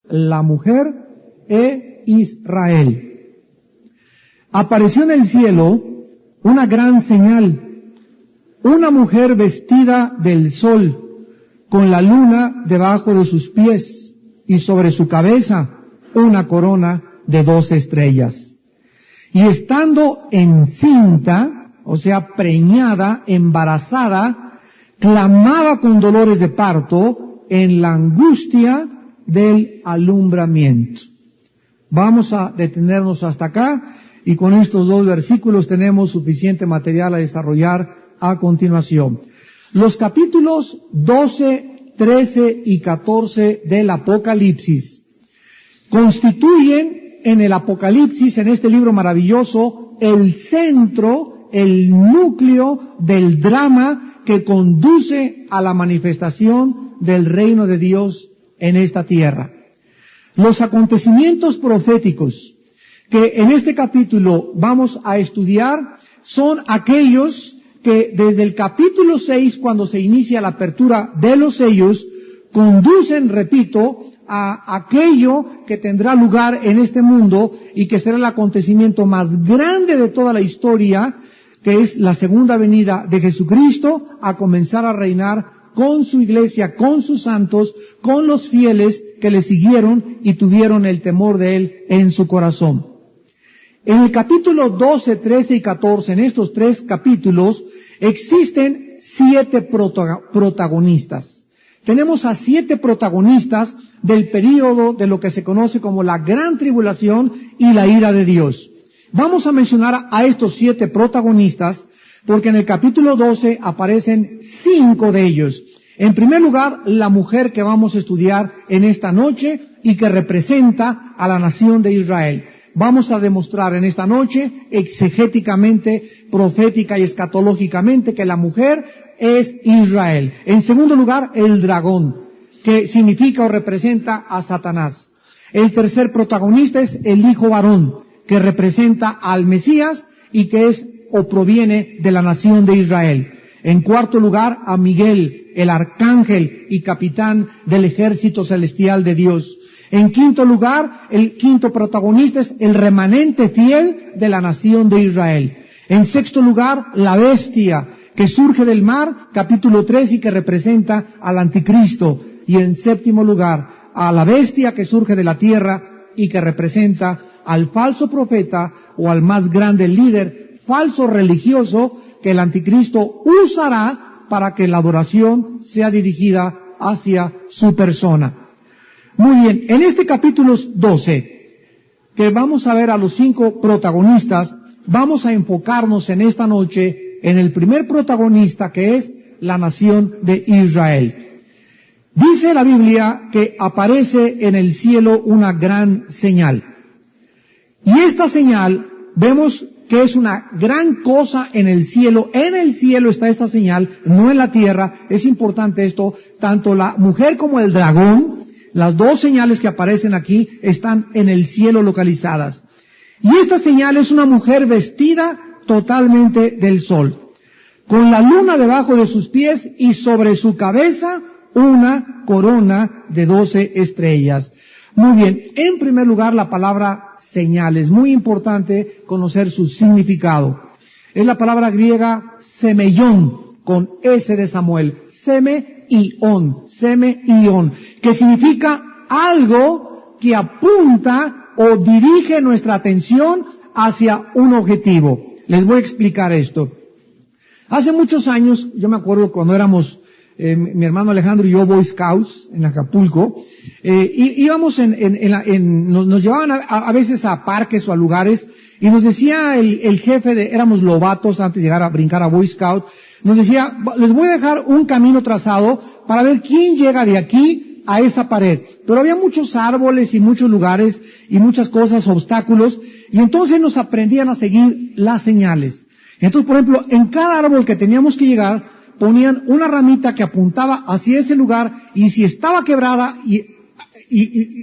la mujer e Israel. Apareció en el cielo una gran señal, una mujer vestida del sol, con la luna debajo de sus pies, y sobre su cabeza una corona de 12 estrellas. Y estando encinta, o sea, preñada, embarazada, clamaba con dolores de parto en la angustia del alumbramiento. Vamos a detenernos hasta acá, y con estos 2 versículos tenemos suficiente material a desarrollar a continuación. Los capítulos 12, 13 y 14 del Apocalipsis constituyen en el Apocalipsis, en este libro maravilloso, el centro, el núcleo del drama que conduce a la manifestación del reino de Dios en esta tierra. Los acontecimientos proféticos que en este capítulo vamos a estudiar son aquellos que desde el capítulo 6, cuando se inicia la apertura de los sellos, conducen, repito, a aquello que tendrá lugar en este mundo y que será el acontecimiento más grande de toda la historia, que es la segunda venida de Jesucristo a comenzar a reinar con su iglesia, con sus santos, con los fieles que le siguieron y tuvieron el temor de Él en su corazón. En el capítulo 12, 13 y 14, en estos 3 capítulos, existen 7 protagonistas. Tenemos a 7 protagonistas del período de lo que se conoce como la Gran Tribulación y la ira de Dios. Vamos a mencionar a estos 7 protagonistas porque en el capítulo 12 aparecen 5 de ellos. En primer lugar, la mujer que vamos a estudiar en esta noche y que representa a la nación de Israel. Vamos a demostrar en esta noche, exegéticamente, profética y escatológicamente, que la mujer es Israel. En segundo lugar, el dragón, que significa o representa a Satanás. El tercer protagonista es el hijo varón, que representa al Mesías y que es o proviene de la nación de Israel. En cuarto lugar, a Miguel, el arcángel y capitán del ejército celestial de Dios. En quinto lugar, el quinto protagonista es el remanente fiel de la nación de Israel. En sexto lugar, la bestia que surge del mar, capítulo 3, y que representa al anticristo. Y en séptimo lugar, a la bestia que surge de la tierra y que representa al falso profeta o al más grande líder falso religioso que el anticristo usará para que la adoración sea dirigida hacia su persona. Muy bien, en este capítulo 12, que vamos a ver a los 5 protagonistas, vamos a enfocarnos en esta noche en el primer protagonista, que es la nación de Israel. Dice la Biblia que aparece en el cielo una gran señal. Y esta señal, vemos que es una gran cosa en el cielo. En el cielo está esta señal, no en la tierra. Es importante esto, tanto la mujer como el dragón. Las 2 señales que aparecen aquí están en el cielo localizadas. Y esta señal es una mujer vestida totalmente del sol, con la luna debajo de sus pies y sobre su cabeza una corona de 12 estrellas. Muy bien, en primer lugar la palabra señal. Es muy importante conocer su significado. Es la palabra griega semeion, con S de Samuel. Semeion, que significa algo que apunta o dirige nuestra atención hacia un objetivo. Les voy a explicar esto. Hace muchos años, yo me acuerdo cuando éramos, mi hermano Alejandro y yo, Boy Scouts, en Acapulco, íbamos nos llevaban a veces a parques o a lugares, y nos decía el jefe éramos novatos antes de llegar a brincar a Boy Scout, nos decía, les voy a dejar un camino trazado para ver quién llega de aquí a esa pared. Pero había muchos árboles y muchos lugares y muchas cosas, obstáculos, y entonces nos aprendían a seguir las señales. Entonces, por ejemplo, en cada árbol que teníamos que llegar, ponían una ramita que apuntaba hacia ese lugar, y si estaba quebrada y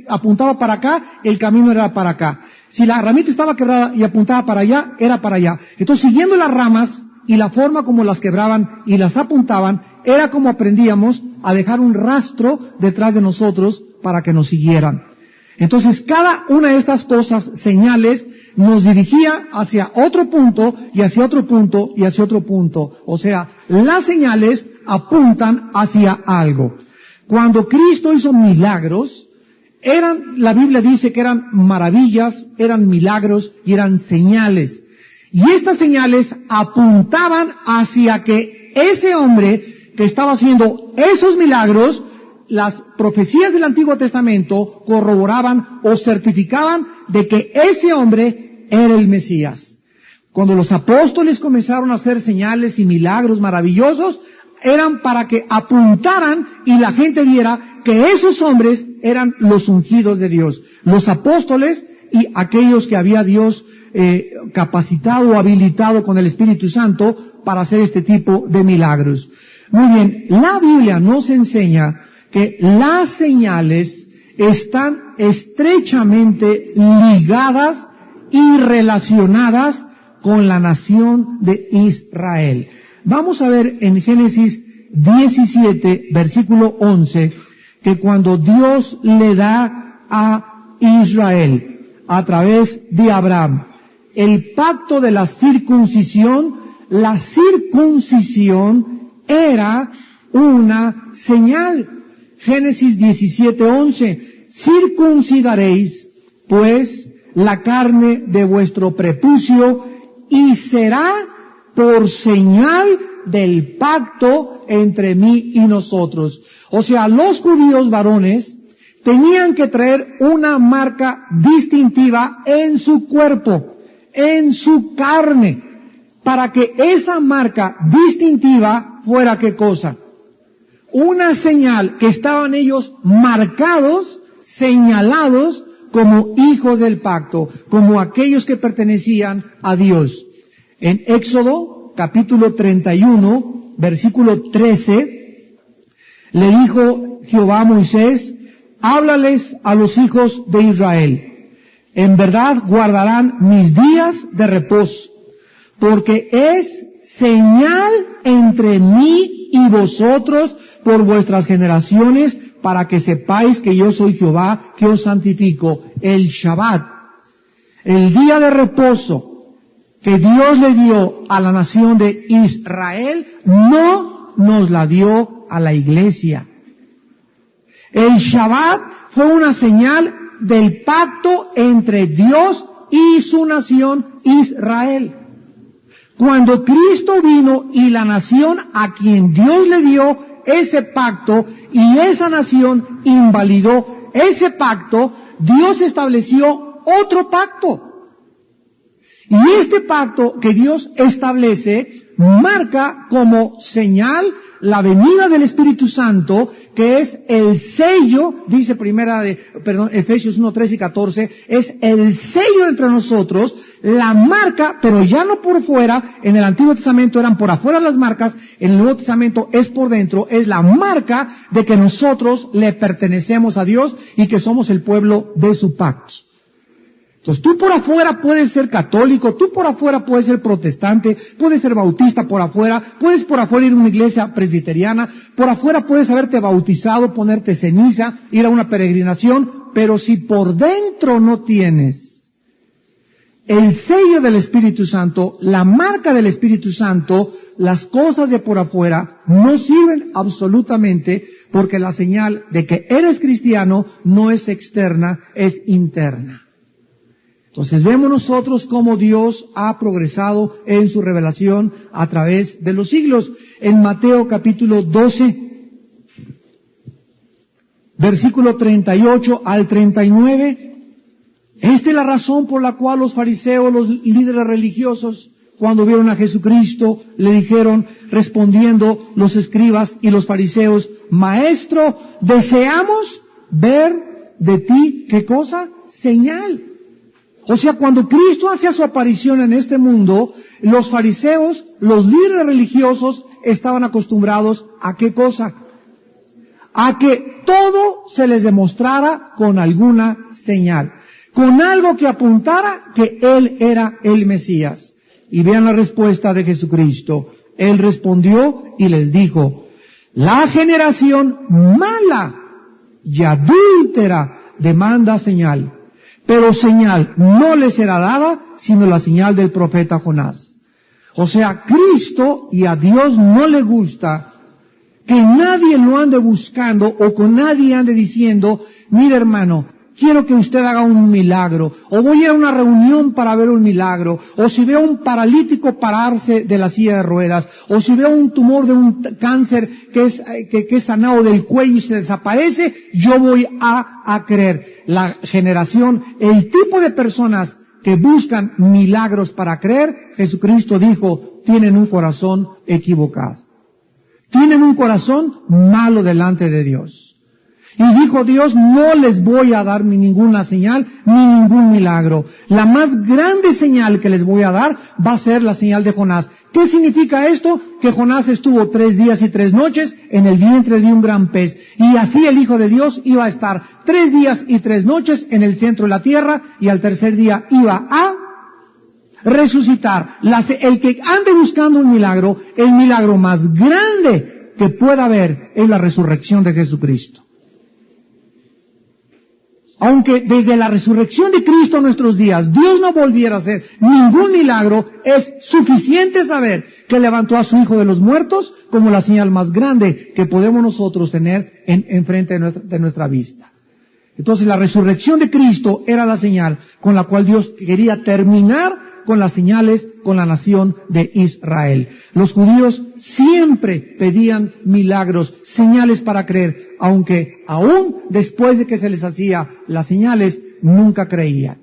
apuntaba para acá, el camino era para acá. Si la ramita estaba quebrada y apuntaba para allá, era para allá. Entonces, siguiendo las ramas y la forma como las quebraban y las apuntaban, era como aprendíamos a dejar un rastro detrás de nosotros para que nos siguieran. Entonces, cada una de estas cosas, señales, nos dirigía hacia otro punto, y hacia otro punto, y hacia otro punto. O sea, las señales apuntan hacia algo. Cuando Cristo hizo milagros, la Biblia dice que eran maravillas, eran milagros y eran señales. Y estas señales apuntaban hacia que ese hombre que estaba haciendo esos milagros, las profecías del Antiguo Testamento corroboraban o certificaban de que ese hombre era el Mesías. Cuando los apóstoles comenzaron a hacer señales y milagros maravillosos, eran para que apuntaran y la gente viera que esos hombres eran los ungidos de Dios, los apóstoles y aquellos que había Dios capacitado o habilitado con el Espíritu Santo para hacer este tipo de milagros. Muy bien, la Biblia nos enseña que las señales están estrechamente ligadas y relacionadas con la nación de Israel. Vamos a ver en Génesis 17, versículo 11, que cuando Dios le da a Israel, a través de Abraham, el pacto de la circuncisión era una señal. Génesis 17:11, circuncidaréis pues la carne de vuestro prepucio y será por señal del pacto entre mí y nosotros. O sea, los judíos varones tenían que traer una marca distintiva en su cuerpo, en su carne, para que esa marca distintiva fuera ¿qué cosa? Una señal que estaban ellos marcados, señalados como hijos del pacto, como aquellos que pertenecían a Dios. En Éxodo, capítulo 31, versículo 13, le dijo Jehová a Moisés, háblales a los hijos de Israel, en verdad guardarán mis días de reposo, porque es señal entre mí y vosotros por vuestras generaciones, para que sepáis que yo soy Jehová, que os santifico. El Shabbat, el día de reposo que Dios le dio a la nación de Israel, no nos la dio a la iglesia. El Shabbat fue una señal del pacto entre Dios y su nación Israel. Cuando Cristo vino y la nación a quien Dios le dio ese pacto y esa nación invalidó ese pacto, Dios estableció otro pacto. Y este pacto que Dios establece marca como señal la venida del Espíritu Santo, que es el sello, dice Efesios 1, 13 y 14, es el sello entre nosotros, la marca, pero ya no por fuera. En el Antiguo Testamento eran por afuera las marcas, en el Nuevo Testamento es por dentro, es la marca de que nosotros le pertenecemos a Dios y que somos el pueblo de su pacto. Entonces tú por afuera puedes ser católico, tú por afuera puedes ser protestante, puedes ser bautista por afuera, puedes por afuera ir a una iglesia presbiteriana, por afuera puedes haberte bautizado, ponerte ceniza, ir a una peregrinación, pero si por dentro no tienes el sello del Espíritu Santo, la marca del Espíritu Santo, las cosas de por afuera no sirven absolutamente, porque la señal de que eres cristiano no es externa, es interna. Entonces vemos nosotros cómo Dios ha progresado en su revelación a través de los siglos. En Mateo capítulo 12, versículo 38 al 39, esta es la razón por la cual los fariseos, los líderes religiosos, cuando vieron a Jesucristo, le dijeron, respondiendo los escribas y los fariseos, Maestro, deseamos ver de ti, ¿qué cosa? Señal. O sea, cuando Cristo hacía su aparición en este mundo, los fariseos, los líderes religiosos, estaban acostumbrados a ¿qué cosa? A que todo se les demostrara con alguna señal, con algo que apuntara que Él era el Mesías. Y vean la respuesta de Jesucristo. Él respondió y les dijo, la generación mala y adúltera demanda señal. Pero señal no le será dada, sino la señal del profeta Jonás. O sea, Cristo y a Dios no le gusta que nadie lo ande buscando o con nadie ande diciendo, mire hermano, quiero que usted haga un milagro, o voy a ir a una reunión para ver un milagro, o si veo un paralítico pararse de la silla de ruedas, o si veo un tumor de un cáncer que es sanado del cuello y se desaparece, yo voy a creer. La generación, el tipo de personas que buscan milagros para creer, Jesucristo dijo, tienen un corazón equivocado. Tienen un corazón malo delante de Dios. Y dijo Dios, no les voy a dar ninguna señal, ni ningún milagro. La más grande señal que les voy a dar va a ser la señal de Jonás. ¿Qué significa esto? Que Jonás estuvo 3 días y 3 noches en el vientre de un gran pez. Y así el Hijo de Dios iba a estar 3 días y 3 noches en el centro de la tierra, y al tercer día iba a resucitar. El que ande buscando un milagro, el milagro más grande que pueda haber es la resurrección de Jesucristo. Aunque desde la resurrección de Cristo a nuestros días Dios no volviera a hacer ningún milagro, es suficiente saber que levantó a su Hijo de los muertos como la señal más grande que podemos nosotros tener en frente de nuestra vista. Entonces la resurrección de Cristo era la señal con la cual Dios quería terminar con las señales con la nación de Israel. Los judíos siempre pedían milagros, señales para creer, aunque aún después de que se les hacía las señales, nunca creían.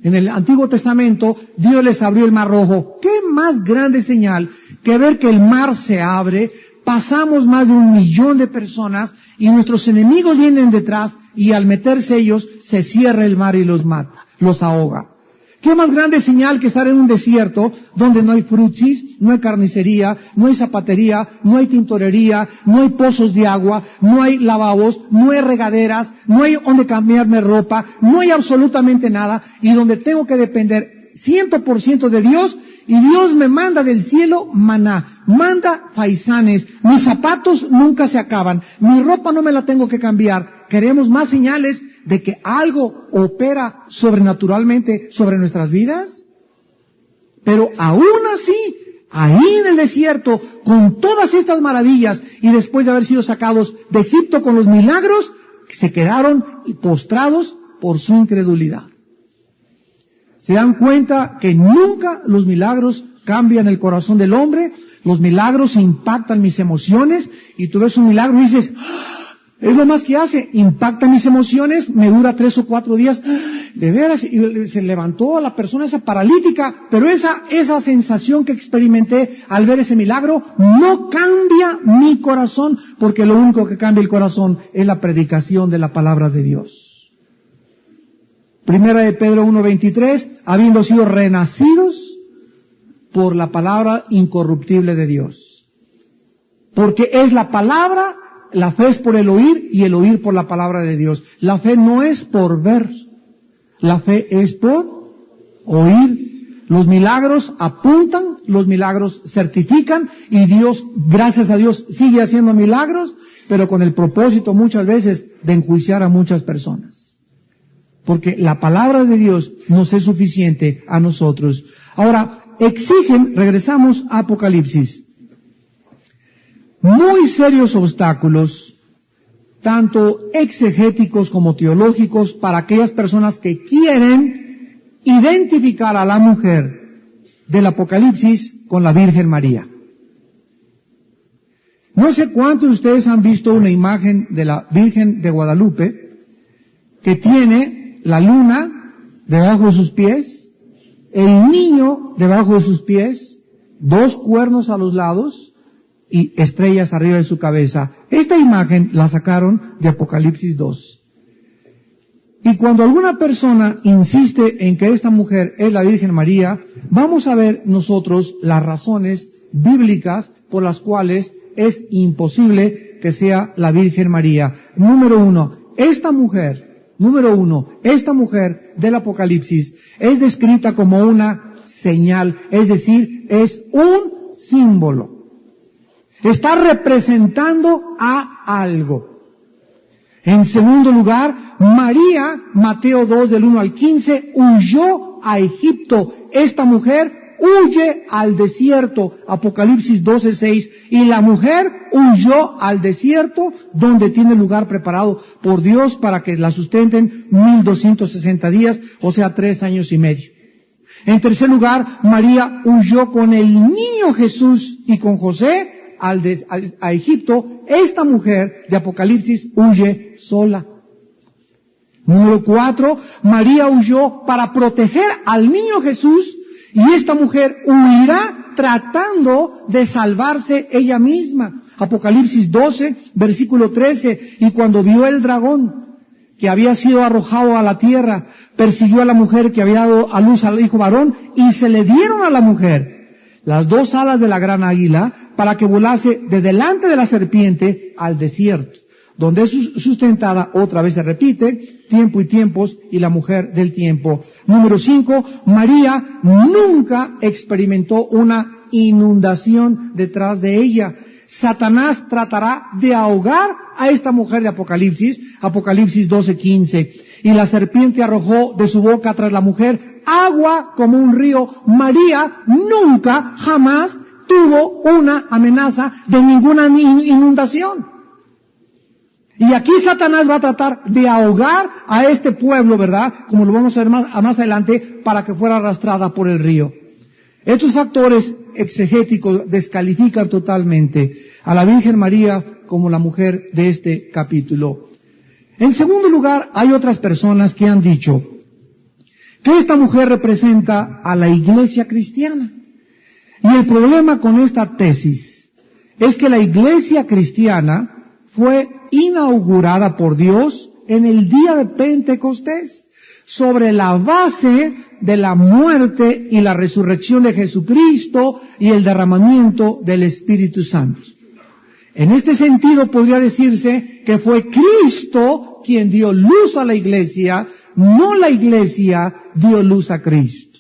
En el Antiguo Testamento, Dios les abrió el Mar Rojo. ¿Qué más grande señal que ver que el mar se abre? Pasamos más de 1 millón de personas y nuestros enemigos vienen detrás, y al meterse ellos se cierra el mar y los mata, los ahoga. ¿Qué más grande señal que estar en un desierto donde no hay frutsis, no hay carnicería, no hay zapatería, no hay tintorería, no hay pozos de agua, no hay lavabos, no hay regaderas, no hay donde cambiarme ropa, no hay absolutamente nada, y donde tengo que depender 100% de Dios, y Dios me manda del cielo maná, manda faisanes, mis zapatos nunca se acaban, mi ropa no me la tengo que cambiar? ¿Queremos más señales de que algo opera sobrenaturalmente sobre nuestras vidas? Pero aún así, ahí en el desierto, con todas estas maravillas, y después de haber sido sacados de Egipto con los milagros, se quedaron postrados por su incredulidad. ¿Se dan cuenta que nunca los milagros cambian el corazón del hombre? Los milagros impactan mis emociones, y tú ves un milagro y dices, ¡ah! Es lo más que hace, impacta mis emociones, me dura 3 o 4 días, de veras, y se levantó la persona esa paralítica, pero esa sensación que experimenté al ver ese milagro no cambia mi corazón, porque lo único que cambia el corazón es la predicación de la palabra de Dios. Primera de Pedro 1:23, habiendo sido renacidos por la palabra incorruptible de Dios. Porque es la palabra. La fe es por el oír, y el oír por la palabra de Dios. La fe no es por ver, la fe es por oír. Los milagros apuntan, los milagros certifican, y Dios, gracias a Dios, sigue haciendo milagros, pero con el propósito muchas veces de enjuiciar a muchas personas. Porque la palabra de Dios nos es suficiente a nosotros. Ahora, regresamos a Apocalipsis, muy serios obstáculos, tanto exegéticos como teológicos, para aquellas personas que quieren identificar a la mujer del Apocalipsis con la Virgen María. No sé cuántos de ustedes han visto una imagen de la Virgen de Guadalupe que tiene la luna debajo de sus pies, el niño debajo de sus pies, 2 cuernos a los lados y estrellas arriba de su cabeza. Esta imagen la sacaron de Apocalipsis 2. Y cuando alguna persona insiste en que esta mujer es la Virgen María, vamos a ver nosotros las razones bíblicas por las cuales es imposible que sea la Virgen María. Número uno, esta mujer del Apocalipsis es descrita como una señal, es decir, es un símbolo. Está representando a algo. En segundo lugar, María, Mateo 2 del 1 al 15, huyó a Egipto. Esta mujer huye al desierto, Apocalipsis 12:6, y la mujer huyó al desierto donde tiene lugar preparado por Dios para que la sustenten 1260 días, o sea 3 años y medio. En tercer lugar, María huyó con el niño Jesús y con José a Egipto. Esta mujer de Apocalipsis huye sola. Número 4, María huyó para proteger al niño Jesús, y esta mujer huirá tratando de salvarse ella misma. Apocalipsis 12, versículo 13, y cuando vio el dragón que había sido arrojado a la tierra, persiguió a la mujer que había dado a luz al hijo varón, y se le dieron a la mujer las 2 alas de la gran águila para que volase de delante de la serpiente al desierto, donde es sustentada, otra vez se repite, tiempo y tiempos, y la mujer del tiempo. Número 5, María nunca experimentó una inundación detrás de ella. Satanás tratará de ahogar a esta mujer de Apocalipsis 12:15. Y la serpiente arrojó de su boca tras la mujer agua como un río. María nunca, jamás tuvo una amenaza de ninguna inundación. Y aquí Satanás va a tratar de ahogar a este pueblo, ¿verdad? Como lo vamos a ver más adelante, para que fuera arrastrada por el río. Estos factores exegéticos descalifican totalmente a la Virgen María como la mujer de este capítulo. En segundo lugar, hay otras personas que han dicho que esta mujer representa a la iglesia cristiana. Y el problema con esta tesis es que la iglesia cristiana fue inaugurada por Dios en el día de Pentecostés, sobre la base de la muerte y la resurrección de Jesucristo y el derramamiento del Espíritu Santo. En este sentido podría decirse que fue Cristo quien dio luz a la iglesia, no la iglesia dio luz a Cristo.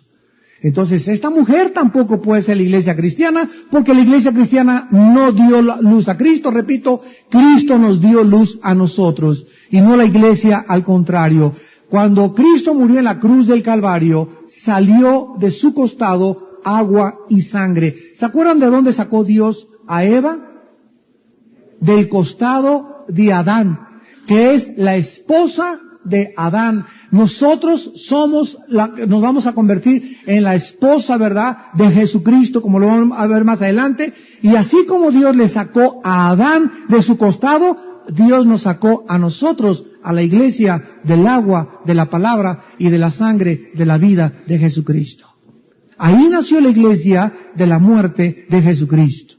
Entonces, esta mujer tampoco puede ser la iglesia cristiana, porque la iglesia cristiana no dio luz a Cristo. Repito, Cristo nos dio luz a nosotros, y no la iglesia, al contrario. Cuando Cristo murió en la cruz del Calvario, salió de su costado agua y sangre. ¿Se acuerdan de dónde sacó Dios a Eva? Del costado de Adán, que es la esposa de Adán. Nosotros nos vamos a convertir en la esposa, ¿verdad?, de Jesucristo, como lo vamos a ver más adelante. Y así como Dios le sacó a Adán de su costado, Dios nos sacó a nosotros, a la iglesia, del agua, de la palabra y de la sangre de la vida de Jesucristo. Ahí nació la iglesia de la muerte de Jesucristo.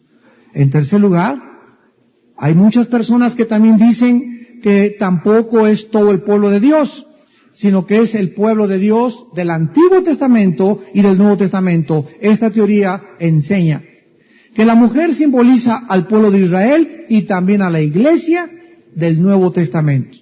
En tercer lugar, hay muchas personas que también dicen que tampoco es todo el pueblo de Dios, sino que es el pueblo de Dios del Antiguo Testamento y del Nuevo Testamento. Esta teoría enseña que la mujer simboliza al pueblo de Israel y también a la iglesia del Nuevo Testamento.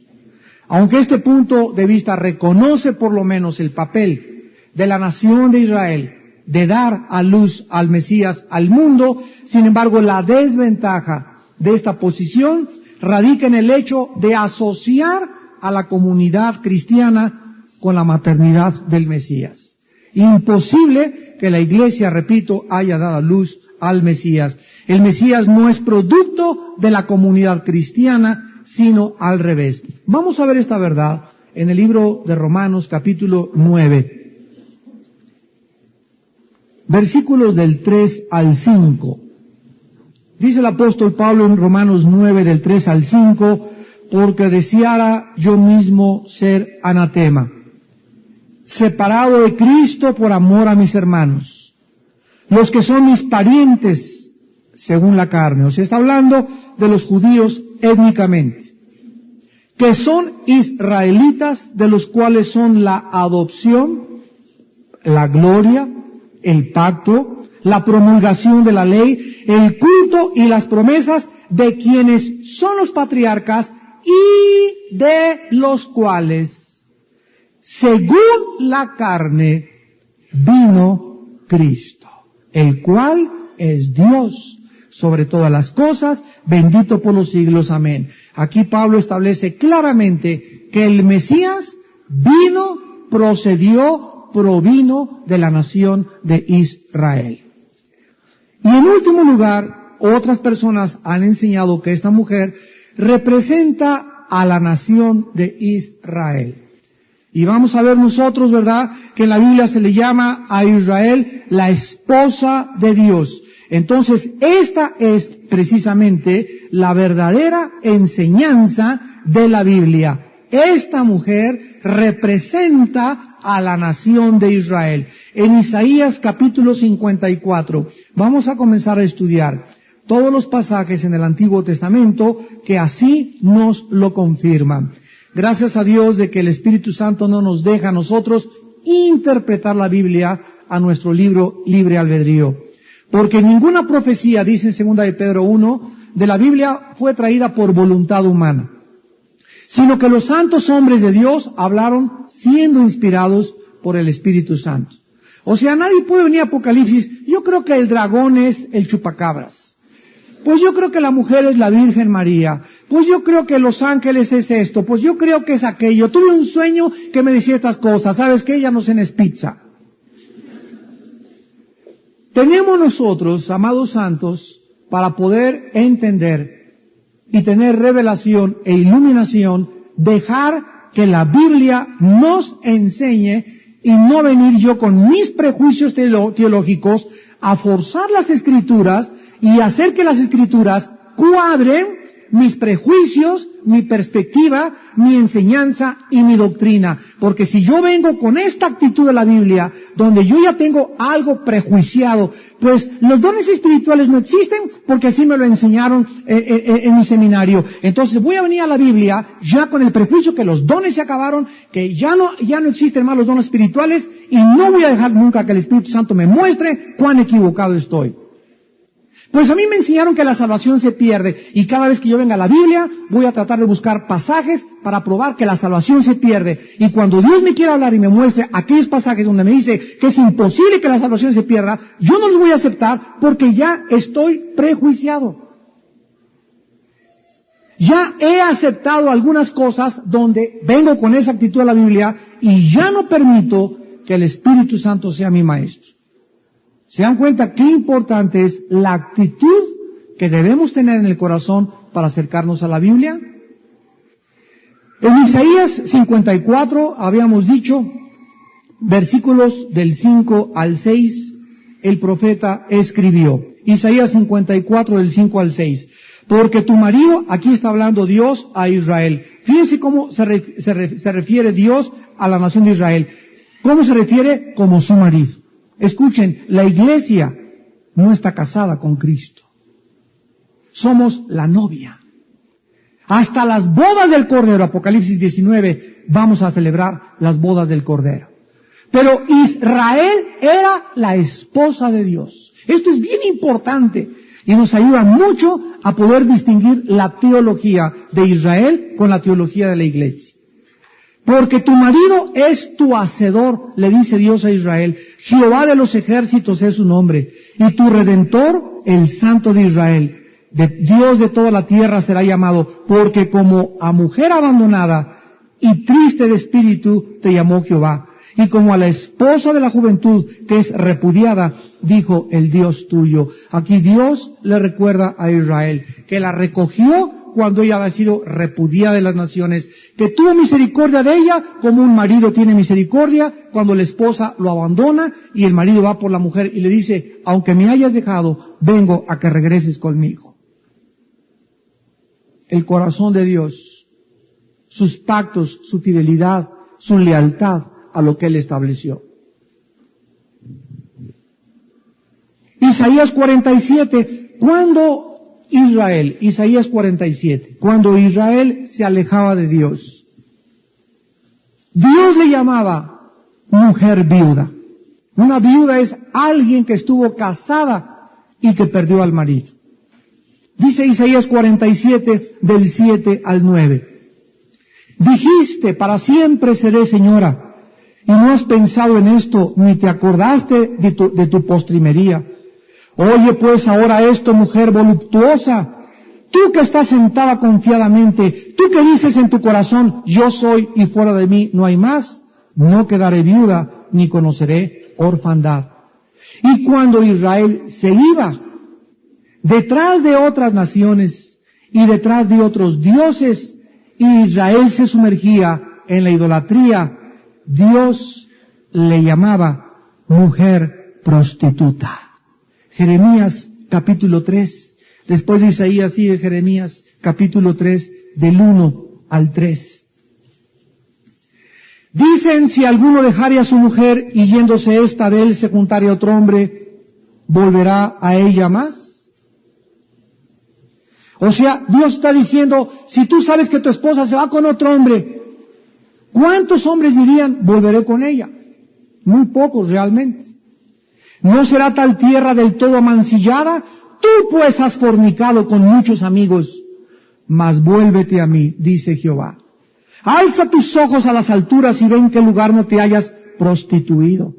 Aunque este punto de vista reconoce por lo menos el papel de la nación de Israel de dar a luz al Mesías al mundo, sin embargo la desventaja de esta posición radica en el hecho de asociar a la comunidad cristiana con la maternidad del Mesías. Imposible que la iglesia, repito, haya dado a luz al Mesías. El Mesías no es producto de la comunidad cristiana, sino al revés. Vamos a ver esta verdad en el libro de Romanos, capítulo 9, versículos del 3 al 5. Dice el apóstol Pablo en Romanos 9, del 3 al 5, porque deseara yo mismo ser anatema, separado de Cristo por amor a mis hermanos, los que son mis parientes según la carne. O sea, está hablando de los judíos étnicamente, que son israelitas, de los cuales son la adopción, la gloria, el pacto, la promulgación de la ley, el culto y las promesas, de quienes son los patriarcas y de los cuales, según la carne, vino Cristo, el cual es Dios, sobre todas las cosas, bendito por los siglos. Amén. Aquí Pablo establece claramente que el Mesías vino, provino de la nación de Israel. Y en último lugar, otras personas han enseñado que esta mujer representa a la nación de Israel. Y vamos a ver nosotros, ¿verdad?, que en la Biblia se le llama a Israel la esposa de Dios. Entonces, esta es precisamente la verdadera enseñanza de la Biblia. Esta mujer representa a la nación de Israel. En Isaías capítulo 54, vamos a comenzar a estudiar todos los pasajes en el Antiguo Testamento que así nos lo confirman. Gracias a Dios de que el Espíritu Santo no nos deja a nosotros interpretar la Biblia a nuestro libre albedrío. Porque ninguna profecía, dice en 2 de Pedro 1, de la Biblia fue traída por voluntad humana, sino que los santos hombres de Dios hablaron siendo inspirados por el Espíritu Santo. O sea, nadie puede venir a Apocalipsis, yo creo que el dragón es el chupacabras. Pues yo creo que la mujer es la Virgen María. Pues yo creo que los ángeles es esto. Pues yo creo que es aquello. Tuve un sueño que me decía estas cosas. ¿Sabes qué? Ya no cenes pizza. Tenemos nosotros, amados santos, para poder entender y tener revelación e iluminación, dejar que la Biblia nos enseñe y no venir yo con mis prejuicios teológicos a forzar las Escrituras y hacer que las Escrituras cuadren mis prejuicios, mi perspectiva, mi enseñanza y mi doctrina. Porque si yo vengo con esta actitud de la Biblia, donde yo ya tengo algo prejuiciado, pues los dones espirituales no existen porque así me lo enseñaron en mi seminario. Entonces voy a venir a la Biblia ya con el prejuicio que los dones se acabaron, que ya no existen más los dones espirituales y no voy a dejar nunca que el Espíritu Santo me muestre cuán equivocado estoy. Pues a mí me enseñaron que la salvación se pierde y cada vez que yo venga a la Biblia voy a tratar de buscar pasajes para probar que la salvación se pierde. Y cuando Dios me quiera hablar y me muestre aquellos pasajes donde me dice que es imposible que la salvación se pierda, yo no los voy a aceptar porque ya estoy prejuiciado. Ya he aceptado algunas cosas donde vengo con esa actitud de la Biblia y ya no permito que el Espíritu Santo sea mi maestro. ¿Se dan cuenta qué importante es la actitud que debemos tener en el corazón para acercarnos a la Biblia? En Isaías 54 habíamos dicho, versículos del 5 al 6, el profeta escribió. Isaías 54 del 5 al 6. Porque tu marido, aquí está hablando Dios a Israel. Fíjense cómo se refiere Dios a la nación de Israel. ¿Cómo se refiere? Como su marido. Escuchen, la iglesia no está casada con Cristo. Somos la novia. Hasta las bodas del Cordero, Apocalipsis 19, vamos a celebrar las bodas del Cordero. Pero Israel era la esposa de Dios. Esto es bien importante y nos ayuda mucho a poder distinguir la teología de Israel con la teología de la iglesia. Porque tu marido es tu hacedor, le dice Dios a Israel. Jehová de los ejércitos es su nombre. Y tu redentor, el Santo de Israel. Dios de toda la tierra será llamado, porque como a mujer abandonada y triste de espíritu te llamó Jehová. Y como a la esposa de la juventud que es repudiada, dijo el Dios tuyo. Aquí Dios le recuerda a Israel que la recogió cuando ella había sido repudiada de las naciones, que tuvo misericordia de ella como un marido tiene misericordia cuando la esposa lo abandona y el marido va por la mujer y le dice, aunque me hayas dejado, vengo a que regreses conmigo. El corazón de Dios, sus pactos, su fidelidad, su lealtad a lo que Él estableció. Isaías 47, Isaías 47, cuando Israel se alejaba de Dios, Dios le llamaba mujer viuda. Una viuda es alguien que estuvo casada y que perdió al marido. Dice Isaías 47, del 7 al 9. Dijiste, para siempre seré señora, y no has pensado en esto, ni te acordaste de tu postrimería. Oye pues ahora esto, mujer voluptuosa, tú que estás sentada confiadamente, tú que dices en tu corazón, yo soy y fuera de mí no hay más, no quedaré viuda ni conoceré orfandad. Y cuando Israel se iba detrás de otras naciones y detrás de otros dioses, y Israel se sumergía en la idolatría, Dios le llamaba mujer prostituta. Jeremías capítulo 3, después de Isaías sigue Jeremías capítulo 3 del 1 al 3. Dicen, si alguno dejare a su mujer y yéndose ésta de él se juntare a otro hombre, ¿volverá a ella más? O sea, Dios está diciendo, si tú sabes que tu esposa se va con otro hombre, ¿cuántos hombres dirían, volveré con ella? Muy pocos realmente. ¿No será tal tierra del todo amancillada? Tú pues has fornicado con muchos amigos, mas vuélvete a mí, dice Jehová. Alza tus ojos a las alturas y ve en qué lugar no te hayas prostituido.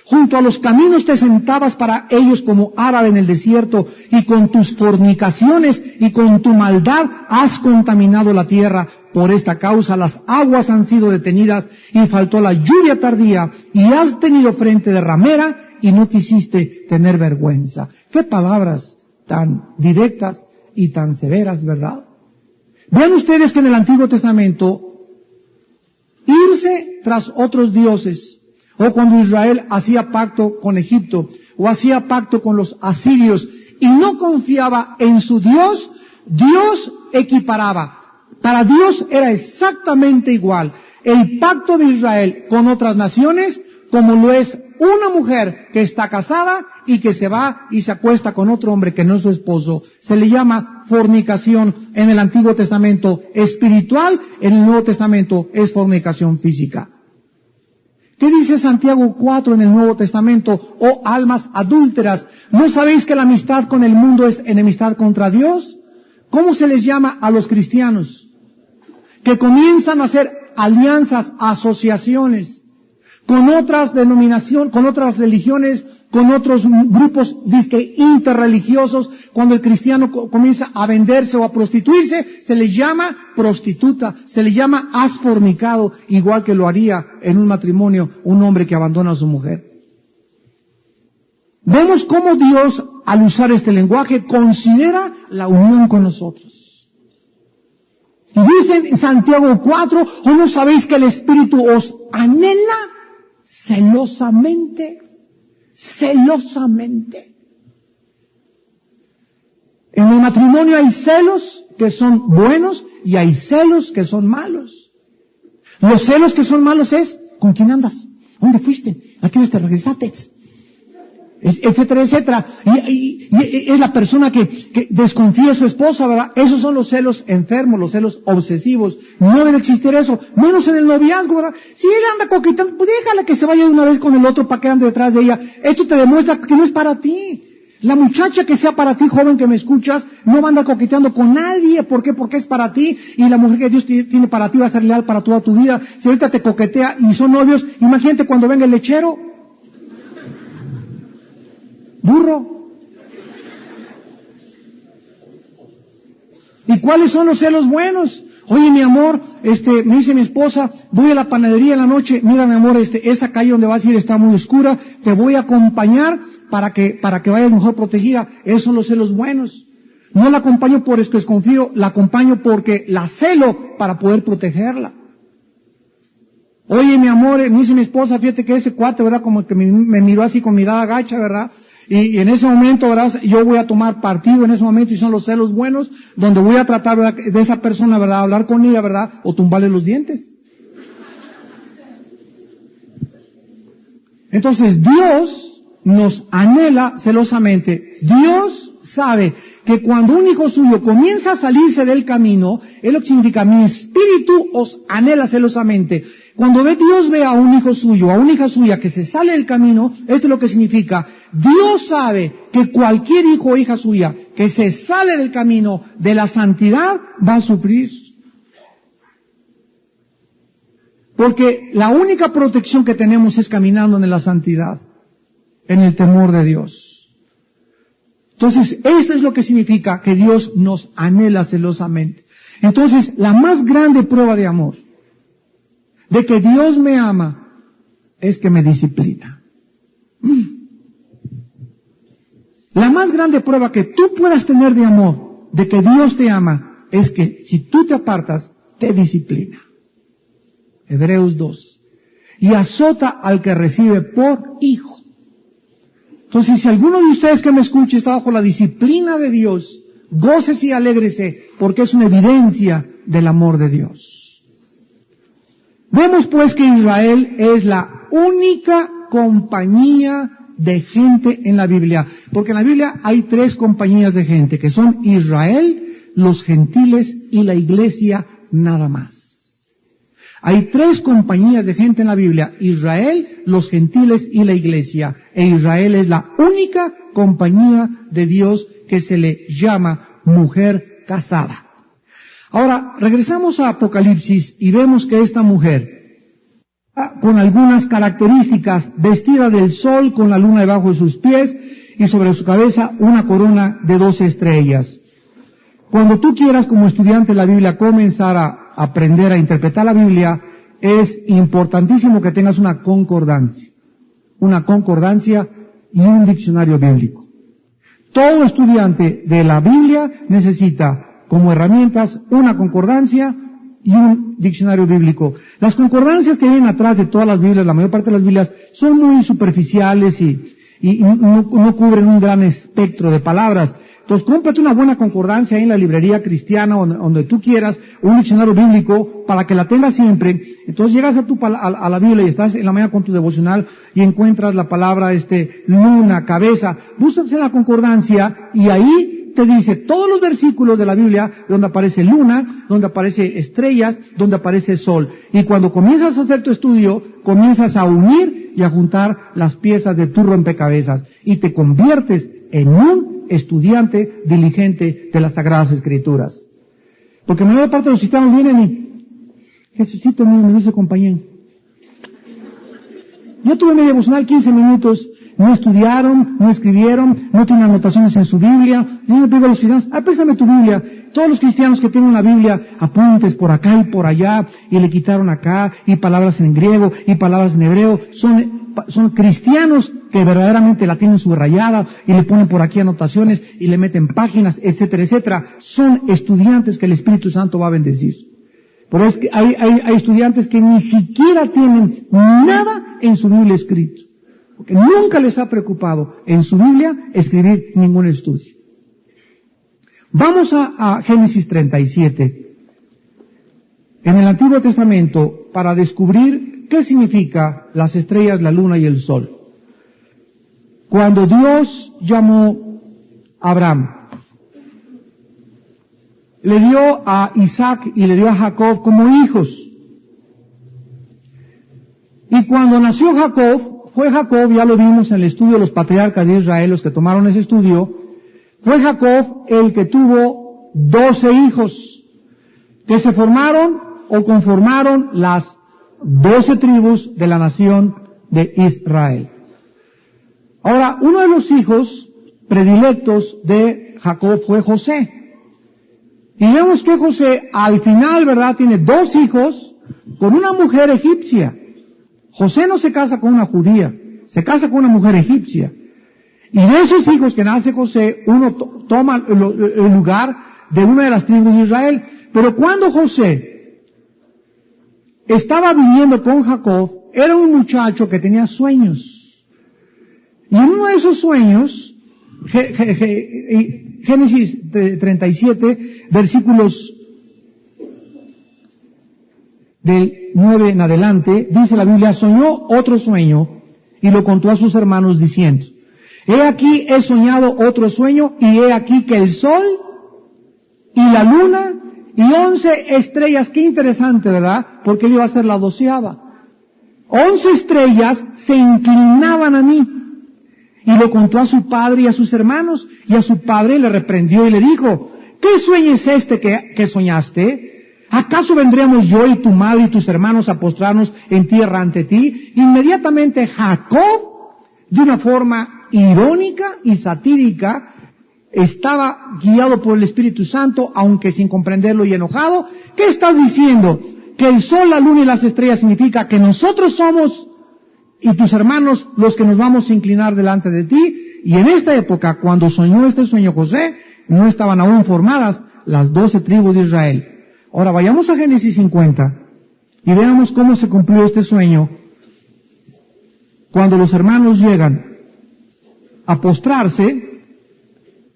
Junto a los caminos te sentabas para ellos como árabe en el desierto, y con tus fornicaciones y con tu maldad has contaminado la tierra. Por esta causa las aguas han sido detenidas y faltó la lluvia tardía, y has tenido frente de ramera y no quisiste tener vergüenza. Qué palabras tan directas y tan severas, ¿verdad? Vean ustedes que en el Antiguo Testamento, irse tras otros dioses, o cuando Israel hacía pacto con Egipto, o hacía pacto con los asirios, y no confiaba en su Dios, Dios equiparaba. Para Dios era exactamente igual el pacto de Israel con otras naciones, como lo es una mujer que está casada y que se va y se acuesta con otro hombre que no es su esposo. Se le llama fornicación en el Antiguo Testamento espiritual, en el Nuevo Testamento es fornicación física. ¿Qué dice Santiago 4 en el Nuevo Testamento? Oh almas adúlteras, ¿no sabéis que la amistad con el mundo es enemistad contra Dios? ¿Cómo se les llama a los cristianos? Que comienzan a hacer alianzas, asociaciones, con otras denominaciones, con otras religiones, con otros grupos disque interreligiosos. Cuando el cristiano comienza a venderse o a prostituirse, se le llama prostituta, se le llama has fornicado, igual que lo haría en un matrimonio un hombre que abandona a su mujer. Vemos cómo Dios, al usar este lenguaje, considera la unión con nosotros. Y dice en Santiago 4, ¿o no sabéis que el Espíritu os anhela celosamente? Celosamente. En el matrimonio hay celos que son buenos y hay celos que son malos. Los celos que son malos es, ¿con quién andas? ¿Dónde fuiste? ¿A qué hora te regresaste? Etcétera, etcétera. Y es la persona que desconfía de su esposa, ¿verdad? Esos son los celos enfermos, los celos obsesivos. No debe existir eso, menos en el noviazgo, ¿verdad? Si ella anda coqueteando, pues déjala que se vaya de una vez con el otro para que ande detrás de ella. Esto te demuestra que no es para ti. La muchacha que sea para ti, joven que me escuchas, no va a andar coqueteando con nadie. ¿Por qué? Porque es para ti. Y la mujer que Dios tiene para ti va a ser leal para toda tu vida. Si ahorita te coquetea y son novios, imagínate cuando venga el lechero. Burro. ¿Y cuáles son los celos buenos? Oye, mi amor, me dice mi esposa, voy a la panadería en la noche, mira mi amor, esa calle donde vas a ir está muy oscura, te voy a acompañar para que vayas mejor protegida. Esos son los celos buenos. No la acompaño por eso que desconfío, la acompaño porque la celo para poder protegerla. Oye, mi amor, me dice mi esposa, fíjate que ese cuate, ¿verdad? Como que me miró así con mirada gacha, ¿verdad? Y en ese momento, ¿verdad? Yo voy a tomar partido en ese momento y son los celos buenos, donde voy a tratar, ¿verdad?, de esa persona, ¿verdad?, hablar con ella, ¿verdad?, o tumbarle los dientes. Entonces, Dios nos anhela celosamente. Dios sabe que cuando un hijo suyo comienza a salirse del camino, es lo que significa, mi espíritu os anhela celosamente. Cuando Dios ve a un hijo suyo, a una hija suya que se sale del camino, esto es lo que significa. Dios sabe que cualquier hijo o hija suya que se sale del camino de la santidad va a sufrir. Porque la única protección que tenemos es caminando en la santidad, en el temor de Dios. Entonces, esto es lo que significa que Dios nos anhela celosamente. Entonces, la más grande prueba de amor, de que Dios me ama, es que me disciplina. La más grande prueba que tú puedas tener de amor, de que Dios te ama, es que si tú te apartas, te disciplina. Hebreos 2. Y azota al que recibe por hijo. Entonces, si alguno de ustedes que me escuche está bajo la disciplina de Dios, gócese y alégrese, porque es una evidencia del amor de Dios. Vemos pues que Israel es la única compañía de gente en la Biblia, porque en la Biblia hay 3 compañías de gente, que son Israel, los gentiles y la iglesia nada más. Hay 3 compañías de gente en la Biblia, Israel, los gentiles y la iglesia, e Israel es la única compañía de Dios que se le llama mujer casada. Ahora, regresamos a Apocalipsis y vemos que esta mujer, con algunas características, vestida del sol con la luna debajo de sus pies y sobre su cabeza una corona de 12 estrellas. Cuando tú quieras como estudiante de la Biblia comenzar a aprender a interpretar la Biblia, es importantísimo que tengas una concordancia y un diccionario bíblico. Todo estudiante de la Biblia necesita como herramientas una concordancia y un diccionario bíblico. Las concordancias que vienen atrás de todas las Biblias, la mayor parte de las Biblias, son muy superficiales y no cubren un gran espectro de palabras. Entonces, cómprate una buena concordancia ahí en la librería cristiana, donde tú quieras, un diccionario bíblico, para que la tengas siempre. Entonces, llegas a la Biblia y estás en la mañana con tu devocional y encuentras la palabra, luna, cabeza. Búscate la concordancia y ahí te dice todos los versículos de la Biblia donde aparece luna, donde aparece estrellas, donde aparece sol. Y cuando comienzas a hacer tu estudio, comienzas a unir y a juntar las piezas de tu rompecabezas y te conviertes en un estudiante diligente de las Sagradas Escrituras. Porque la mayor parte de los cristianos vienen y, Jesucito mío, mi dulce compañero, yo tuve mi devocional 15 minutos, no estudiaron, no escribieron, no tienen anotaciones en su Biblia. Yo le pido a los cristianos, préstame tu Biblia. Todos los cristianos que tienen la Biblia, apuntes por acá y por allá, y le quitaron acá, y palabras en griego, y palabras en hebreo, son cristianos que verdaderamente la tienen subrayada, y le ponen por aquí anotaciones, y le meten páginas, etcétera, etcétera. Son estudiantes que el Espíritu Santo va a bendecir. Pero es que hay estudiantes que ni siquiera tienen nada en su Biblia escrito. Porque nunca les ha preocupado en su Biblia escribir ningún estudio. Vamos a Génesis 37. En el Antiguo Testamento, para descubrir qué significa las estrellas, la luna y el sol. Cuando Dios llamó a Abraham, le dio a Isaac y le dio a Jacob como hijos. Y cuando nació Jacob, fue Jacob, ya lo vimos en el estudio de los patriarcas de Israel, los que tomaron ese estudio, fue Jacob el que tuvo 12 hijos, que se formaron o conformaron las 12 tribus de la nación de Israel. Ahora, uno de los hijos predilectos de Jacob fue José. Y vemos que José, al final, ¿verdad?, tiene 2 hijos con una mujer egipcia. José no se casa con una judía, se casa con una mujer egipcia. Y de esos hijos que nace José, uno toma el lugar de una de las tribus de Israel. Pero cuando José estaba viviendo con Jacob, era un muchacho que tenía sueños. Y en uno de esos sueños, Génesis 37, versículos del 9 en adelante, dice la Biblia, soñó otro sueño y lo contó a sus hermanos diciendo, he aquí he soñado otro sueño y he aquí que el sol y la luna y 11 estrellas, qué interesante, ¿verdad? Porque él iba a ser la 12ª. 11 estrellas se inclinaban a mí. Y lo contó a su padre y a sus hermanos, y a su padre le reprendió y le dijo, ¿qué sueño es este que soñaste? ¿Acaso vendremos yo y tu madre y tus hermanos a postrarnos en tierra ante ti? Inmediatamente Jacob, de una forma irónica y satírica, estaba guiado por el Espíritu Santo, aunque sin comprenderlo y enojado. ¿Qué estás diciendo? Que el sol, la luna y las estrellas significa que nosotros somos y tus hermanos los que nos vamos a inclinar delante de ti. Y en esta época, cuando soñó este sueño José, no estaban aún formadas las 12 tribus de Israel. Ahora vayamos a Génesis 50 y veamos cómo se cumplió este sueño cuando los hermanos llegan a postrarse,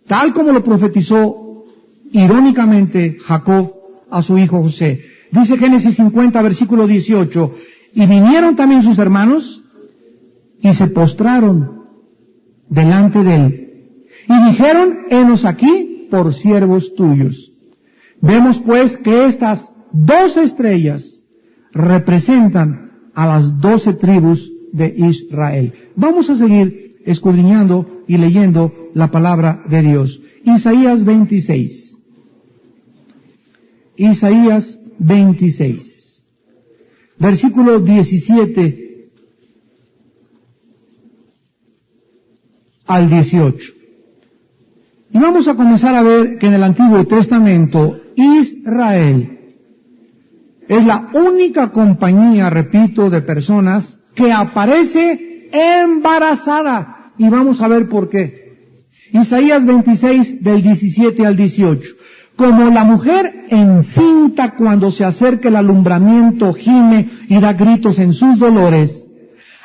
tal como lo profetizó irónicamente Jacob a su hijo José. Dice Génesis 50, versículo 18, y vinieron también sus hermanos y se postraron delante de él. Y dijeron, henos aquí por siervos tuyos. Vemos pues que estas 12 estrellas representan a las 12 tribus de Israel. Vamos a seguir escudriñando y leyendo la palabra de Dios. Isaías 26. Isaías 26. Versículo 17 al 18. Y vamos a comenzar a ver que en el Antiguo Testamento Israel es la única compañía, repito, de personas que aparece embarazada. Y vamos a ver por qué. Isaías 26 del 17 al 18. Como la mujer encinta cuando se acerca el alumbramiento gime y da gritos en sus dolores,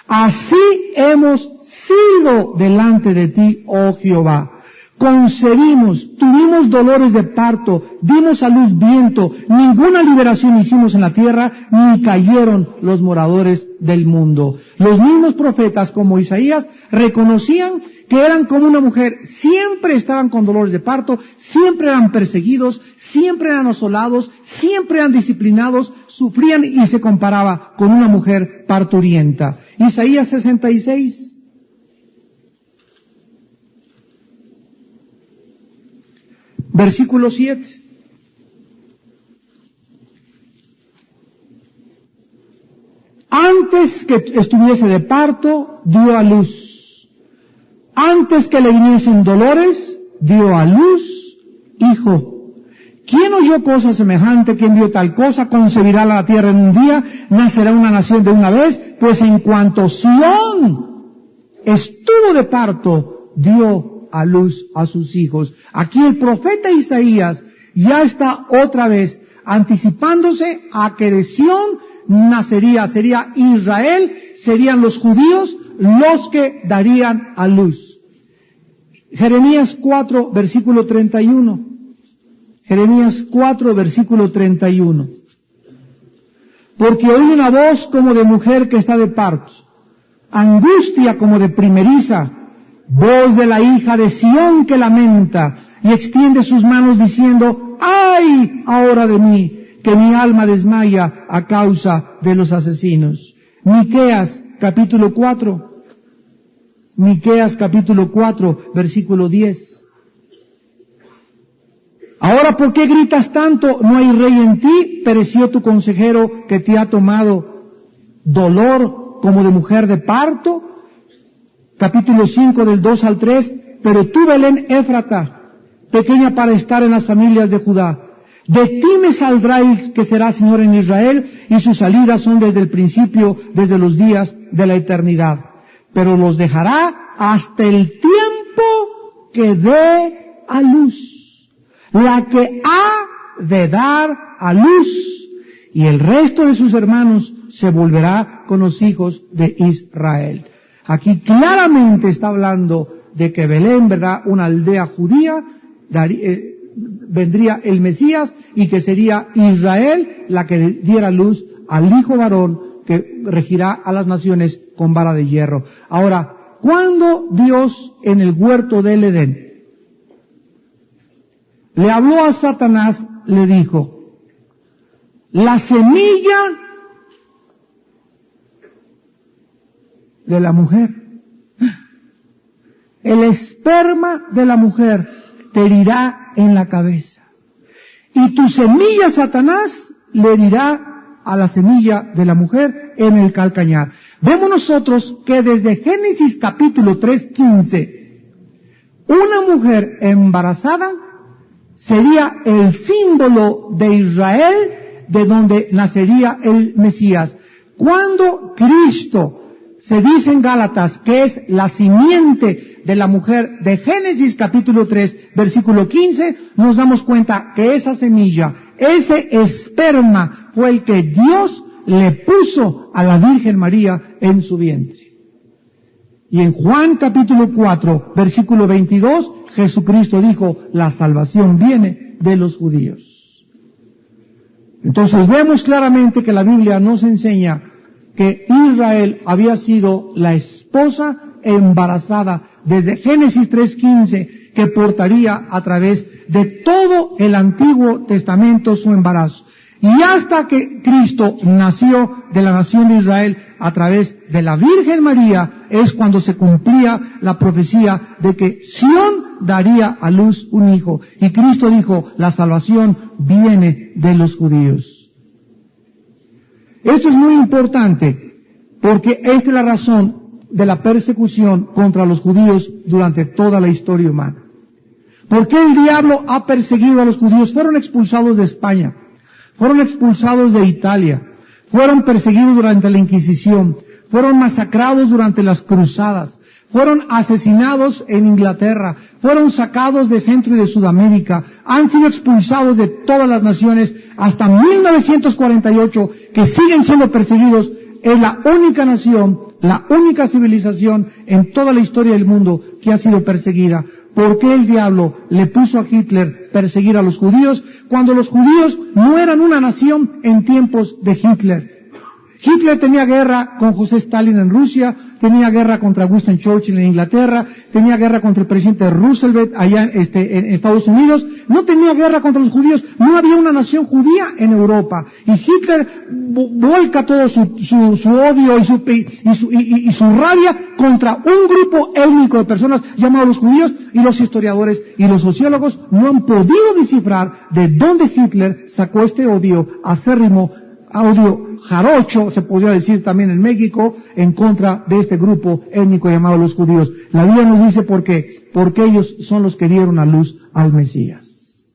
así hemos sido delante de ti, oh Jehová. Concebimos, tuvimos dolores de parto, dimos a luz viento, ninguna liberación hicimos en la tierra, ni cayeron los moradores del mundo. Los mismos profetas como Isaías reconocían que eran como una mujer, siempre estaban con dolores de parto, siempre eran perseguidos, siempre eran asolados, siempre eran disciplinados, sufrían y se comparaba con una mujer parturienta. Isaías 66. Versículo 7. Antes que estuviese de parto, dio a luz. Antes que le viniesen dolores, dio a luz hijo. ¿Quién oyó cosa semejante? ¿Quién vio tal cosa? Concebirá la tierra en un día, nacerá una nación de una vez, pues en cuanto Sión estuvo de parto, dio a luz a sus hijos. Aquí el profeta Isaías ya está otra vez anticipándose a que de Sión sería Israel, serían los judíos los que darían a luz. Jeremías 4, versículo 31. Jeremías 4, versículo 31. Porque oí una voz como de mujer que está de parto, angustia como de primeriza, voz de la hija de Sión que lamenta y extiende sus manos diciendo, ¡ay ahora de mí, que mi alma desmaya a causa de los asesinos! Miqueas capítulo 4. Miqueas capítulo 4, versículo 10. Ahora, ¿por qué gritas tanto? No hay rey en ti, pereció tu consejero que te ha tomado dolor como de mujer de parto. Capítulo 5 del 2 al 3, pero tú, Belén Éfrata, pequeña para estar en las familias de Judá, de ti me saldrá el que será Señor en Israel, y sus salidas son desde el principio, desde los días de la eternidad. Pero los dejará hasta el tiempo que dé a luz, la que ha de dar a luz, y el resto de sus hermanos se volverá con los hijos de Israel. Aquí claramente está hablando de que Belén, ¿verdad?, una aldea judía, vendría el Mesías y que sería Israel la que diera luz al hijo varón que regirá a las naciones con vara de hierro. Ahora, cuando Dios en el huerto del Edén le habló a Satanás, le dijo, la semilla de la mujer, el esperma de la mujer te herirá en la cabeza, y tu semilla, Satanás, le herirá a la semilla de la mujer en el calcañar. Vemos nosotros que desde Génesis capítulo 3:15, Una mujer embarazada sería el símbolo de Israel, de donde nacería el Mesías. Cuando Cristo se dice en Gálatas que es la simiente de la mujer de Génesis capítulo 3, versículo 15, nos damos cuenta que esa semilla, ese esperma, fue el que Dios le puso a la Virgen María en su vientre. Y en Juan capítulo 4, versículo 22, Jesucristo dijo, la salvación viene de los judíos. Entonces vemos claramente que la Biblia nos enseña que Israel había sido la esposa embarazada desde Génesis 3:15, que portaría a través de todo el Antiguo Testamento su embarazo. Y hasta que Cristo nació de la nación de Israel a través de la Virgen María, es cuando se cumplía la profecía de que Sión daría a luz un hijo. Y Cristo dijo, la salvación viene de los judíos. Esto es muy importante, porque esta es la razón de la persecución contra los judíos durante toda la historia humana. ¿Por qué el diablo ha perseguido a los judíos? Fueron expulsados de España, fueron expulsados de Italia, fueron perseguidos durante la Inquisición, fueron masacrados durante las cruzadas, fueron asesinados en Inglaterra, fueron sacados de Centro y de Sudamérica, han sido expulsados de todas las naciones hasta 1948, que siguen siendo perseguidos. Es la única nación, la única civilización en toda la historia del mundo que ha sido perseguida. ¿Por qué el diablo le puso a Hitler perseguir a los judíos cuando los judíos no eran una nación en tiempos de Hitler? Hitler tenía guerra con José Stalin en Rusia, tenía guerra contra Winston Churchill en Inglaterra, tenía guerra contra el presidente Roosevelt allá en Estados Unidos, no tenía guerra contra los judíos, no había una nación judía en Europa. Y Hitler vuelca todo su odio y su rabia contra un grupo étnico de personas llamados los judíos, y los historiadores y los sociólogos no han podido descifrar de dónde Hitler sacó este odio acérrimo, odio jarocho, se podría decir también en México, en contra de este grupo étnico llamado los judíos. La Biblia nos dice por qué, porque ellos son los que dieron a luz al Mesías.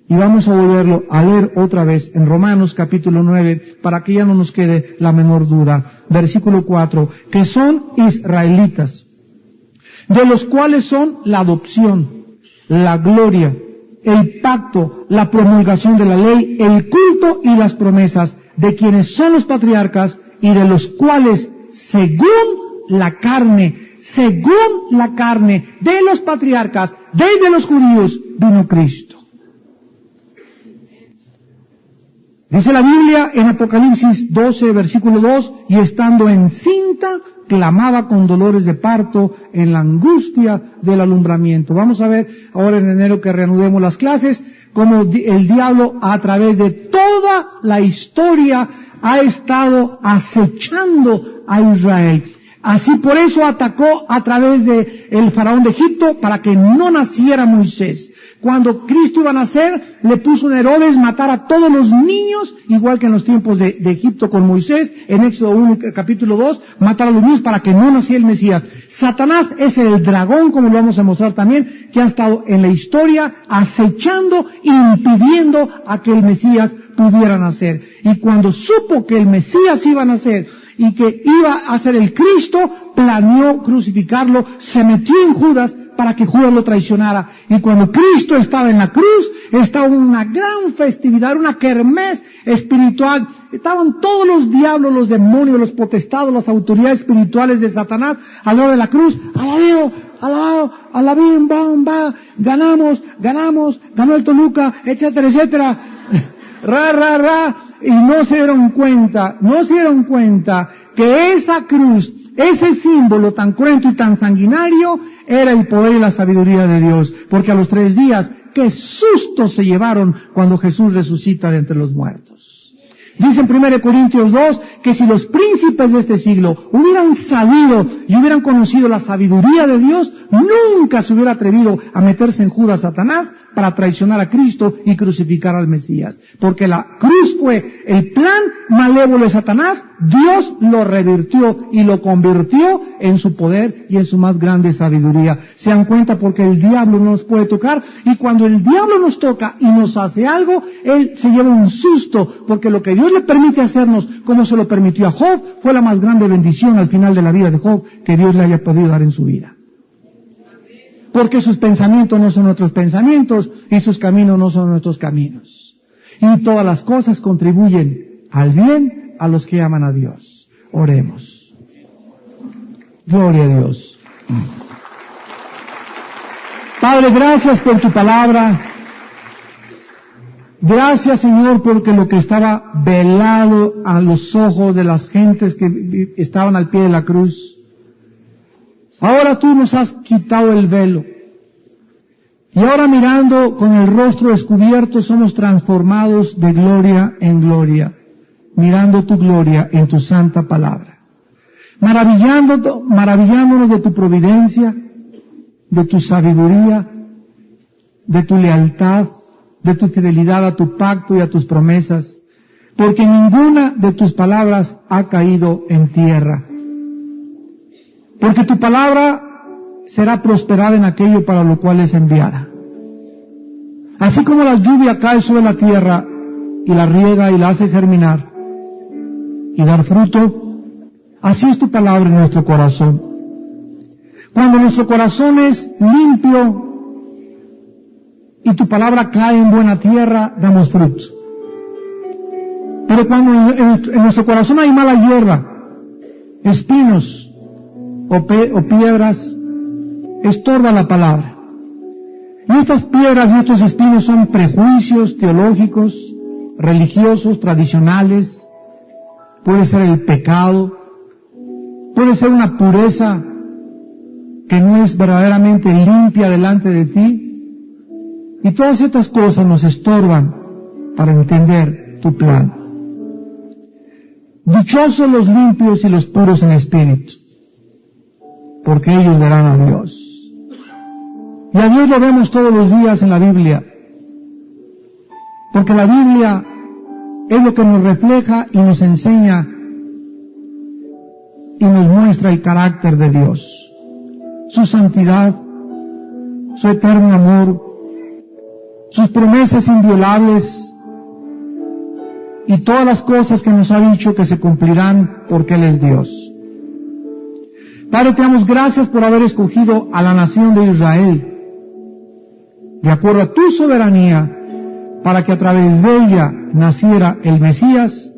Y vamos a volverlo a leer otra vez en Romanos capítulo 9, para que ya no nos quede la menor duda. Versículo 4, que son israelitas, de los cuales son la adopción, la gloria, el pacto, la promulgación de la ley, el culto y las promesas, de quienes son los patriarcas y de los cuales, según la carne, de los patriarcas, desde los judíos, vino Cristo. Dice la Biblia en Apocalipsis 12, versículo 2, y estando encinta, clamaba con dolores de parto en la angustia del alumbramiento. Vamos a ver ahora en enero que reanudemos las clases, cómo el diablo a través de toda la historia ha estado acechando a Israel. Así por eso atacó a través de el faraón de Egipto para que no naciera Moisés. Cuando Cristo iba a nacer, le puso a Herodes matar a todos los niños, igual que en los tiempos de Egipto con Moisés, en Éxodo 1, capítulo 2, matar a los niños para que no naciera el Mesías. Satanás es el dragón, como lo vamos a mostrar también, que ha estado en la historia acechando, impidiendo a que el Mesías pudiera nacer. Y cuando supo que el Mesías iba a nacer y que iba a ser el Cristo, planeó crucificarlo, se metió en Judas para que Judas lo traicionara. Y cuando Cristo estaba en la cruz, estaba una gran festividad, una kermés espiritual. Estaban todos los diablos, los demonios, los potestados, las autoridades espirituales de Satanás al lado de la cruz. Alabín, ganamos, ganó el Toluca, etcétera, etcétera. Y no se dieron cuenta que esa cruz, ese símbolo tan cruento y tan sanguinario, era el poder y la sabiduría de Dios. Porque a los 3 días, qué susto se llevaron cuando Jesús resucita de entre los muertos. Dice en 1 Corintios 2 que si los príncipes de este siglo hubieran sabido y hubieran conocido la sabiduría de Dios, nunca se hubiera atrevido a meterse en Judas Satanás para traicionar a Cristo y crucificar al Mesías. Porque la cruz fue el plan malévolo de Satanás, Dios lo revirtió y lo convirtió en su poder y en su más grande sabiduría. Se dan cuenta porque el diablo no nos puede tocar, y cuando el diablo nos toca y nos hace algo, él se lleva un susto, porque lo que Dios le permite hacernos, como se lo permitió a Job, fue la más grande bendición al final de la vida de Job que Dios le haya podido dar en su vida. Porque sus pensamientos no son nuestros pensamientos y sus caminos no son nuestros caminos. Y todas las cosas contribuyen al bien a los que aman a Dios. Oremos. Gloria a Dios. Padre, gracias por tu palabra. Gracias, Señor, porque lo que estaba velado a los ojos de las gentes que estaban al pie de la cruz, ahora tú nos has quitado el velo. Y ahora mirando con el rostro descubierto somos transformados de gloria en gloria, mirando tu gloria en tu santa palabra. Maravillándonos de tu providencia, de tu sabiduría, de tu lealtad, de tu fidelidad a tu pacto y a tus promesas, porque ninguna de tus palabras ha caído en tierra. Porque tu palabra será prosperada en aquello para lo cual es enviada. Así como la lluvia cae sobre la tierra y la riega y la hace germinar y dar fruto, así es tu palabra en nuestro corazón. Cuando nuestro corazón es limpio y tu palabra cae en buena tierra, damos fruto. Pero cuando en nuestro corazón hay mala hierba, espinos o piedras, estorba la palabra. Y estas piedras y estos espinos son prejuicios teológicos, religiosos, tradicionales. Puede ser el pecado, puede ser una pureza que no es verdaderamente limpia delante de ti. Y todas estas cosas nos estorban para entender tu plan. Dichosos los limpios y los puros en espíritu, porque ellos verán a Dios. Y a Dios lo vemos todos los días en la Biblia, porque la Biblia es lo que nos refleja y nos enseña y nos muestra el carácter de Dios, su santidad, su eterno amor, sus promesas inviolables y todas las cosas que nos ha dicho que se cumplirán porque Él es Dios. Padre, te damos gracias por haber escogido a la nación de Israel de acuerdo a tu soberanía, para que a través de ella naciera el Mesías,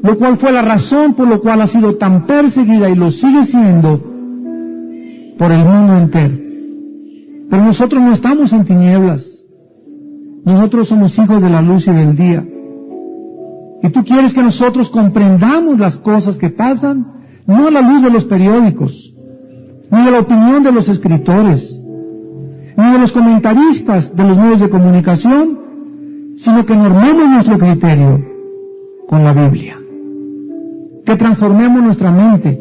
lo cual fue la razón por la cual ha sido tan perseguida y lo sigue siendo por el mundo entero. Pero nosotros no estamos en tinieblas, nosotros somos hijos de la luz y del día. Y tú quieres que nosotros comprendamos las cosas que pasan, no a la luz de los periódicos, ni de la opinión de los escritores, ni de los comentaristas de los medios de comunicación, sino que normemos nuestro criterio con la Biblia. Que transformemos nuestra mente,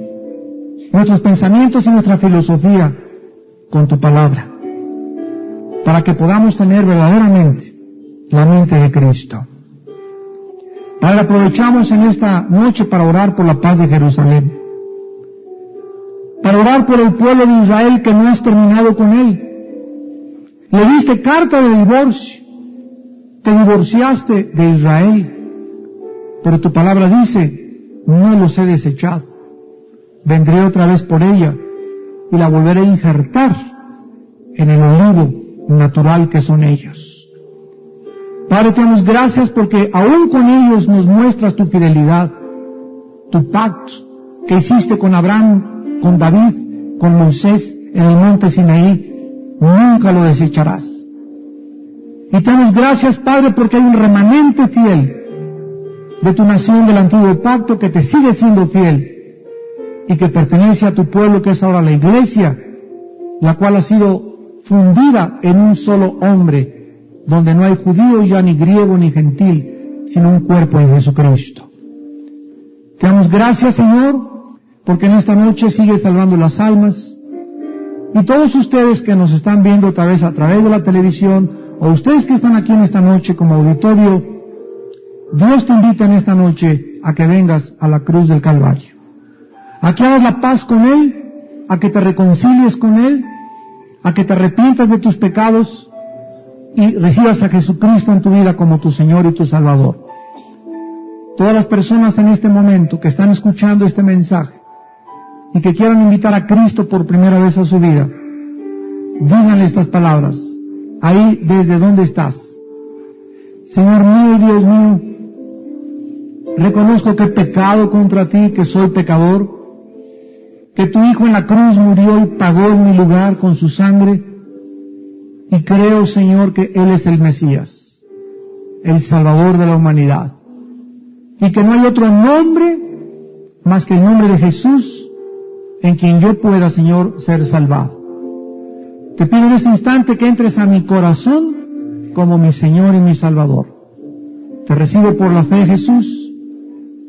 nuestros pensamientos y nuestra filosofía con tu palabra, para que podamos tener verdaderamente la mente de Cristo. Padre, aprovechamos en esta noche para orar por la paz de Jerusalén, para orar por el pueblo de Israel que no has terminado con él. Le diste carta de divorcio, te divorciaste de Israel, pero tu palabra dice, no los he desechado, vendré otra vez por ella y la volveré a injertar en el olivo natural que son ellos. Padre, te damos gracias porque aún con ellos nos muestras tu fidelidad, tu pacto que hiciste con Abraham, con David, con Moisés en el monte Sinaí, nunca lo desecharás. Y te damos gracias, Padre, porque hay un remanente fiel de tu nación del antiguo pacto que te sigue siendo fiel y que pertenece a tu pueblo, que es ahora la iglesia, la cual ha sido fundida en un solo hombre, donde no hay judío ya ni griego ni gentil, sino un cuerpo en Jesucristo. Te damos gracias, Señor, porque en esta noche sigues salvando las almas. Y todos ustedes que nos están viendo a través de la televisión, o ustedes que están aquí en esta noche como auditorio, Dios te invita en esta noche a que vengas a la cruz del Calvario, a que hagas la paz con Él, a que te reconcilies con Él, a que te arrepientas de tus pecados y recibas a Jesucristo en tu vida como tu Señor y tu Salvador. Todas las personas en este momento que están escuchando este mensaje y que quieran invitar a Cristo por primera vez a su vida, díganle estas palabras, ahí desde donde estás. Señor mío y Dios mío, reconozco que he pecado contra ti, que soy pecador, que tu Hijo en la cruz murió y pagó en mi lugar con su sangre, y creo, Señor, que Él es el Mesías, el Salvador de la humanidad, y que no hay otro nombre más que el nombre de Jesús en quien yo pueda, Señor, ser salvado. Te pido en este instante que entres a mi corazón como mi Señor y mi Salvador. Te recibo por la fe, Jesús.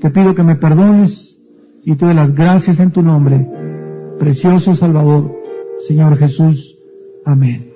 Te pido que me perdones y te doy las gracias en tu nombre, precioso Salvador, Señor Jesús. Amén.